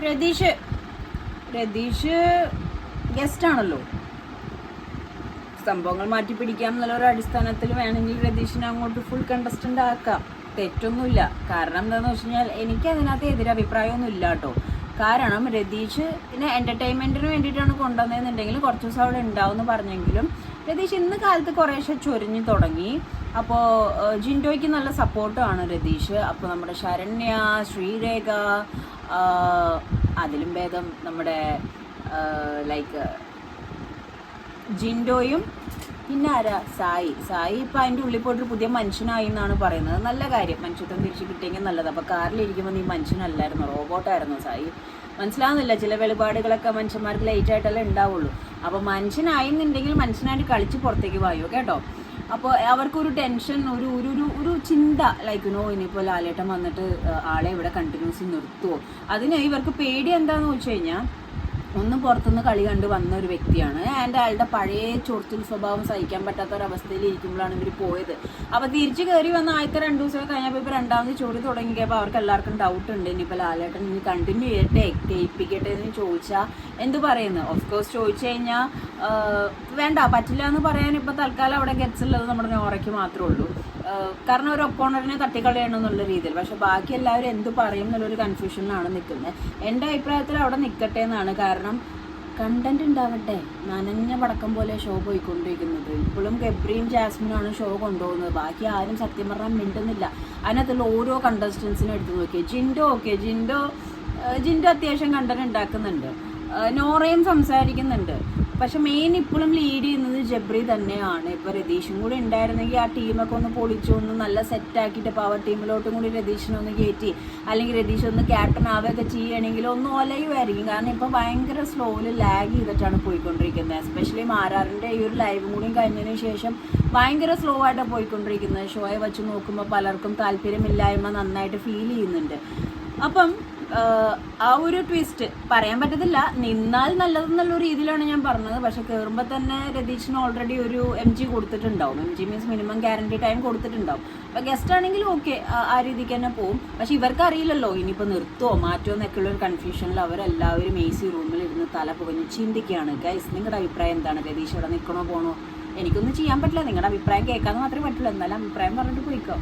Ratheesh guest ആണല്ലോ. സംഭവങ്ങൾ മാറ്റി പിടിക്കാം എന്നുള്ള ഒരു അടിസ്ഥാനത്തിൽ വേണമെങ്കിൽ രതീഷിനെ അങ്ങോട്ട് ഫുൾ കണ്ടസ്റ്റന്റ് ആക്കാം. തെറ്റൊന്നുമില്ല. കാരണം എന്താണെന്ന് വെച്ച് കഴിഞ്ഞാൽ എനിക്ക് അതിനകത്ത് എതിരഭിപ്രായമൊന്നും ഇല്ല കേട്ടോ. കാരണം രതീഷിനെ എൻ്റർടൈൻമെൻറ്റിന് വേണ്ടിയിട്ടാണ് കൊണ്ടുവന്നതെന്നുണ്ടെങ്കിൽ കുറച്ച് ദിവസം അവിടെ ഉണ്ടാവും എന്ന് പറഞ്ഞെങ്കിലും രതീഷ് ഇന്ന് കാലത്ത് കുറേശ്ശെ ചൊരിഞ്ഞു തുടങ്ങി. അപ്പോൾ ജിൻഡോയ്ക്ക് നല്ല സപ്പോർട്ടാണ് രതീഷ്. അപ്പോൾ നമ്മുടെ ശരണ്യ, ശ്രീരേഖ, അതിലും ഭേദം നമ്മുടെ ലൈക്ക് ജിൻഡോയും പിന്നെ ആരാ, സായി ഇപ്പം അതിൻ്റെ ഉള്ളിൽ പോയിട്ടൊരു പുതിയ മനുഷ്യനായി എന്നാണ് പറയുന്നത്. നല്ല കാര്യം, മനുഷ്യത്വം തിരിച്ച് കിട്ടിയെങ്കിൽ നല്ലത്. അപ്പോൾ കാറിലിരിക്കുമ്പോൾ നീ മനുഷ്യനല്ലായിരുന്നു, റോബോട്ടായിരുന്നു സായി. മനസ്സിലാവുന്നില്ല, ചില വെളിപാടുകളൊക്കെ മനുഷ്യന്മാർക്ക് ലേറ്റ് ആയിട്ടല്ലേ ഉണ്ടാവുള്ളൂ. അപ്പോൾ മനുഷ്യനായിരുന്നുണ്ടെങ്കിൽ മനുഷ്യനായിട്ട് കളിച്ച് പുറത്തേക്ക് വായോ കേട്ടോ. അപ്പോൾ അവർക്കൊരു ടെൻഷൻ, ഒരു ചിന്ത ലൈക്ക് ഇനിയിപ്പോൾ ലാലേട്ടൻ വന്നിട്ട് ആളെ ഇവിടെ കണ്ടിന്യൂസ് നിർത്തുമോ. അതിന് ഇവർക്ക് പേടി എന്താണെന്ന് വെച്ച് കഴിഞ്ഞാൽ ഒന്നും പുറത്തുനിന്ന് കളി കണ്ട് വന്ന ഒരു വ്യക്തിയാണ്. ആൻഡ് അയാളുടെ പഴയ ചൊറിച്ചിൽ സ്വഭാവം സഹിക്കാൻ പറ്റാത്ത ഒരവസ്ഥയിൽ ഇരിക്കുമ്പോഴാണ് ഇവർ പോയത്. അപ്പോൾ തിരിച്ച് കയറി വന്ന ആദ്യത്തെ 2 ദിവസമൊക്കെ കഴിഞ്ഞപ്പോൾ ഇപ്പോൾ രണ്ടാമത് ചൊറി തുടങ്ങിയപ്പോൾ അവർക്ക് എല്ലാവർക്കും ഡൗട്ട് ഉണ്ട്. ഇനിയിപ്പോൾ ലാലേട്ടൻ ഇനി കണ്ടിന്യൂ ചെയ്യട്ടെ, കേൾപ്പിക്കട്ടെ എന്ന് ചോദിച്ചാൽ എന്ത് പറയുന്നു? ഓഫ് കോഴ്സ് ചോദിച്ചു കഴിഞ്ഞാൽ വേണ്ട, പറ്റില്ല എന്ന് പറയാൻ ഇപ്പോൾ തൽക്കാലം അവിടെ ഗെറ്റ്സ് ഉള്ളത് നമ്മുടെ നോറയ്ക്ക് മാത്രമേ ഉള്ളൂ. കാരണം ഒരു ഒപ്പോണറിനെ തട്ടിക്കളയണം എന്നുള്ള രീതിയിൽ. പക്ഷെ ബാക്കി എല്ലാവരും എന്ത് പറയും എന്നുള്ളൊരു കൺഫ്യൂഷനിലാണ് നിൽക്കുന്നത്. എൻ്റെ അഭിപ്രായത്തിൽ അവിടെ നിൽക്കട്ടെ എന്നാണ്. കാരണം കണ്ടന്റ് ഉണ്ടാവട്ടെ. നനഞ്ഞ പടക്കം പോലെ ഷോ പോയിക്കൊണ്ടിരിക്കുന്നത്. ഇപ്പോഴും ഗബ്രിയും ജാസ്മിനാണ് ഷോ കൊണ്ടുപോകുന്നത്. ബാക്കി ആരും സത്യം പറഞ്ഞാൽ മിണ്ടുന്നില്ല. അതിനകത്തുള്ള ഓരോ കണ്ടസ്റ്റൻസിനും എടുത്ത് നോക്കിയാൽ ജിൻഡോ അത്യാവശ്യം കണ്ടന്റ് ഉണ്ടാക്കുന്നുണ്ട്. നോറയും സംസാരിക്കുന്നുണ്ട്. പക്ഷെ മെയിൻ ഇപ്പോഴും ലീഡ് ചെയ്യുന്നത് ജബ്രി തന്നെയാണ്. ഇപ്പോൾ രതീഷും കൂടി ഉണ്ടായിരുന്നെങ്കിൽ ആ ടീമൊക്കെ ഒന്ന് പൊളിച്ചു, ഒന്ന് നല്ല സെറ്റാക്കിയിട്ട് പവർ ടീമിലോട്ടും കൂടി രതീഷിനൊന്ന് കയറ്റി, അല്ലെങ്കിൽ രതീഷ് ഒന്ന് ക്യാപ്റ്റൻ ആവുകയൊക്കെ ചെയ്യുകയാണെങ്കിൽ ഒന്ന് ഒലയുമായിരിക്കും. കാരണം ഇപ്പോൾ ഭയങ്കര സ്ലോയിൽ ലാഗ് ചെയ്തിട്ടാണ് പോയിക്കൊണ്ടിരിക്കുന്നത്. എസ്പെഷ്യലി മാരാറിൻ്റെ ഈ ഒരു ലൈവും കൂടി കഴിഞ്ഞതിന് ശേഷം ഭയങ്കര സ്ലോ ആയിട്ടാണ് പോയിക്കൊണ്ടിരിക്കുന്നത്. ഷോയെ വെച്ച് നോക്കുമ്പോൾ പലർക്കും താല്പര്യമില്ലായ്മ നന്നായിട്ട് ഫീൽ ചെയ്യുന്നുണ്ട്. അപ്പം ആ ഒരു ട്വിസ്റ്റ് പറയാൻ പറ്റത്തില്ല. നിന്നാൽ നല്ലതെന്നുള്ള രീതിയിലാണ് ഞാൻ പറഞ്ഞത്. പക്ഷെ കയറുമ്പോൾ തന്നെ രതീഷിന് ഓൾറെഡി ഒരു MG കൊടുത്തിട്ടുണ്ടാവും. MG means minimum guarantee time കൊടുത്തിട്ടുണ്ടാവും. അപ്പോൾ ഗസ്റ്റ് ആണെങ്കിൽ ഓക്കെ, ആ രീതിക്ക് തന്നെ പോകും. പക്ഷെ ഇവർക്ക് അറിയില്ലല്ലോ ഇനിയിപ്പോൾ നിർത്തുമോ മാറ്റുമോ എന്നൊക്കെയുള്ള ഒരു കൺഫ്യൂഷനിൽ അവരെല്ലാവരും AC റൂമിൽ ഇരുന്ന് തല പുകഞ്ഞ് ചിന്തിക്കുകയാണ്. ഗൈസ്, നിങ്ങളുടെ അഭിപ്രായം എന്താണ്? രതീഷ് ഇവിടെ നിൽക്കണോ പോകണോ? എനിക്കൊന്നും ചെയ്യാൻ പറ്റില്ല. നിങ്ങളുടെ അഭിപ്രായം കേൾക്കാമെന്ന് മാത്രമേ പറ്റുള്ളൂ. എന്നാലും അഭിപ്രായം പറഞ്ഞിട്ട് പോയിക്കോ.